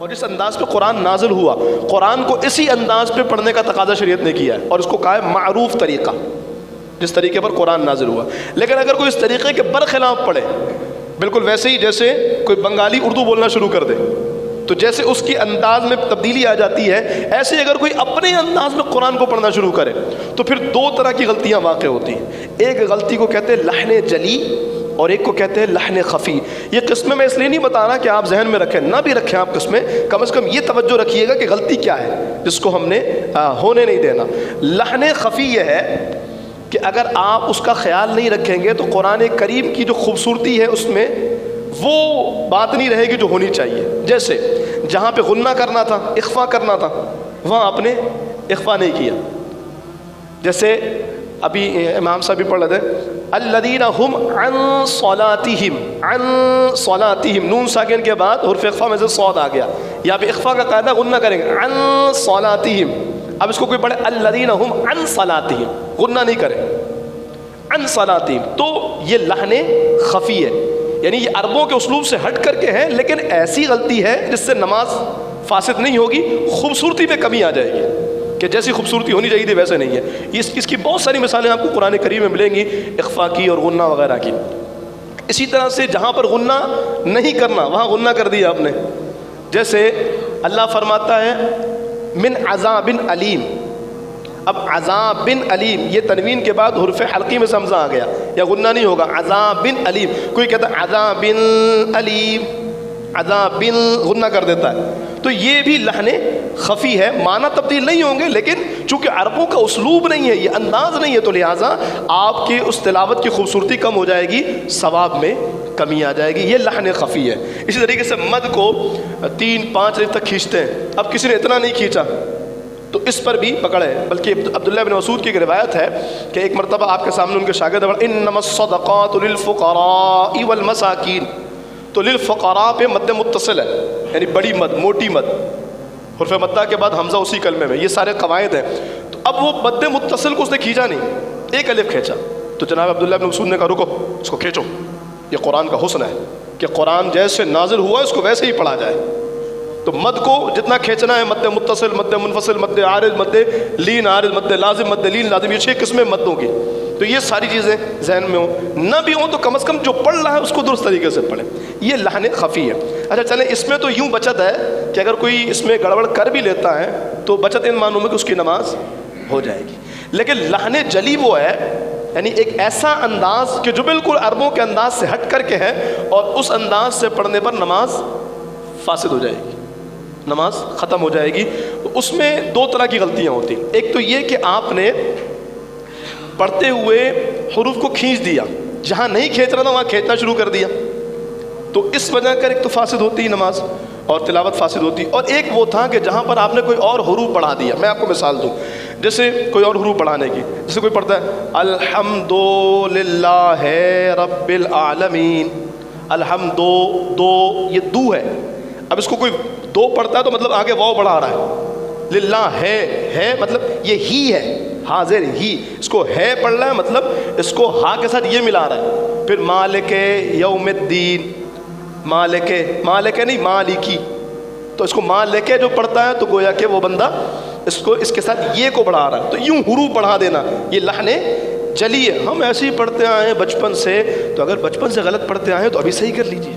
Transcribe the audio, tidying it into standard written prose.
اور جس انداز پہ قرآن نازل ہوا، قرآن کو اسی انداز پہ پڑھنے کا تقاضا شریعت نے کیا ہے، اور اس کو کہا ہے معروف طریقہ، جس طریقے پر قرآن نازل ہوا۔ لیکن اگر کوئی اس طریقے کے برخلاف پڑھے، بالکل ویسے ہی جیسے کوئی بنگالی اردو بولنا شروع کر دے تو جیسے اس کی انداز میں تبدیلی آ جاتی ہے، ایسے اگر کوئی اپنے انداز میں قرآن کو پڑھنا شروع کرے تو پھر دو طرح کی غلطیاں واقع ہوتی ہیں۔ ایک غلطی کو کہتے ہیں لحن جلی، اور ایک کو کہتے ہیں لحن خفی۔ یہ قسمیں میں اس لیے نہیں بتا رہا کہ آپ ذہن میں رکھیں، نہ بھی رکھیں آپ قسمیں، کم از کم یہ توجہ رکھیے گا کہ غلطی کیا ہے جس کو ہم نے ہونے نہیں دینا۔ لحن خفی یہ ہے کہ اگر آپ اس کا خیال نہیں رکھیں گے تو قرآن کریم کی جو خوبصورتی ہے اس میں وہ بات نہیں رہے گی جو ہونی چاہیے۔ جیسے جہاں پہ غنہ کرنا تھا، اخفا کرنا تھا، وہاں آپ نے اخفا نہیں کیا۔ جیسے ابھی امام صاحب بھی پڑھ رہے تھے الذین هم عن صلاتہم، عن صلاتہم، نون ساکن کے بعد حرف اخفا میں سے صاد آ گیا، یہاں پہ اخفا کا قاعدہ غنہ کریں گے عن صلاتہم۔ اب اس کو کوئی پڑھے الذین هم عن صلاتہم، غنہ نہیں کریں، عن صلاتہم، تو یہ لحن خفی ہے، یعنی یہ عربوں کے اسلوب سے ہٹ کر کے ہے، لیکن ایسی غلطی ہے جس سے نماز فاسد نہیں ہوگی، خوبصورتی میں کمی آ جائے گی کہ جیسی خوبصورتی ہونی چاہیے تھی ویسے نہیں ہے۔ اس کی بہت ساری مثالیں آپ کو قرآن کریم میں ملیں گی، اخفا کی اور غنہ وغیرہ کی۔ اسی طرح سے جہاں پر غنہ نہیں کرنا وہاں غنہ کر دیا آپ نے۔ جیسے اللہ فرماتا ہے من عذاب علیم، اب عذاب علیم، یہ تنوین کے بعد حرف حلقی میں حمزہ آ گیا، یا غنہ نہیں ہوگا، عذاب علیم۔ کوئی کہتا ہے عذاب علیم، عذاب غنہ کر دیتا ہے، تو یہ بھی لحن خفی ہے، معنی تبدیل نہیں ہوں گے، لیکن چونکہ عربوں کا اسلوب نہیں ہے، یہ انداز نہیں ہے، تو لہٰذا آپ کی اس تلاوت کی خوبصورتی کم ہو جائے گی، ثواب میں کمی آ جائے گی، یہ لحن خفی ہے۔ اسی طریقے سے مد کو 3-5 رف تک کھینچتے ہیں، اب کسی نے اتنا نہیں کھینچا تو اس پر بھی پکڑے، بلکہ عبداللہ بن مسعود کی ایک روایت ہے کہ ایک مرتبہ آپ کے سامنے ان کے شاگرد انما الصدقات للفقراء والمساکین، تو للفقراء پہ مد متصل ہے، یعنی بڑی مد، موٹی مد، حرف مدہ کے بعد حمزہ اسی کلمے میں، یہ سارے قواعد ہیں۔ تو اب وہ مد متصل کو اس نے کھینچا نہیں، ایک الف کھینچا، تو جناب عبداللہ بن مسعود نے کہا رکو، اس کو کھینچو، یہ قرآن کا حسن ہے کہ قرآن جیسے نازل ہوا اس کو ویسے ہی پڑھا جائے۔ تو مد کو جتنا کھینچنا ہے، مد متصل، مد منفصل، مد عارض، مد لین عارض، مد لازم، مد لین لازم، یہ 6 قسمیں مدوں کی، تو یہ ساری چیزیں ذہن میں ہوں، نہ بھی ہوں تو کم از کم جو پڑھ رہا ہے اس کو درست طریقے سے پڑھیں، یہ لحن خفی ہے۔ اچھا چلیں، اس میں تو یوں بچت ہے کہ اگر کوئی اس میں گڑبڑ کر بھی لیتا ہے تو بچت ان معنوں میں کہ اس کی نماز ہو جائے گی، لیکن لحن جلی وہ ہے، یعنی ایک ایسا انداز کہ جو بالکل عربوں کے انداز سے ہٹ کر کے ہے، اور اس انداز سے پڑھنے پر نماز فاسد ہو جائے گی، نماز ختم ہو جائے گی۔ اس میں 2 طرح کی غلطیاں ہوتی ہیں، ایک تو یہ کہ آپ نے پڑھتے ہوئے حروف کو کھینچ دیا، جہاں نہیں کھینچ رہا تھا وہاں کھینچنا شروع کر دیا، تو اس وجہ کر ایک تو فاسد ہوتی نماز اور تلاوت فاسد ہوتی، اور ایک وہ تھا کہ جہاں پر آپ نے کوئی اور حروف پڑھا دیا۔ میں آپ کو مثال دوں، جیسے کوئی اور حروف پڑھانے کی، جیسے کوئی پڑھتا ہے الحمدللہ رب العالمین، الحمد دو، یہ دو ہے، اب اس کو کوئی دو پڑھتا ہے تو مطلب آگے واو بڑھا رہا ہے، للہ ہے مطلب یہ ہی ہے، حاضر ہی، اس کو ہے پڑھ رہا ہے مطلب اس کو ہا کے ساتھ یہ ملا رہا ہے۔ پھر مالک یوم الدین، مالک نہیں مالکی، تو اس کو مالک جو پڑھتا ہے تو گویا کہ وہ بندہ اس کو اس کے ساتھ یہ کو بڑھا رہا ہے، تو یوں حروف بڑھا دینا یہ لحن جلی ہے۔ ہم ایسے ہی پڑھتے آئے ہیں بچپن سے، تو اگر بچپن سے غلط پڑھتے آئے ہیں تو ابھی صحیح کر لیجیے۔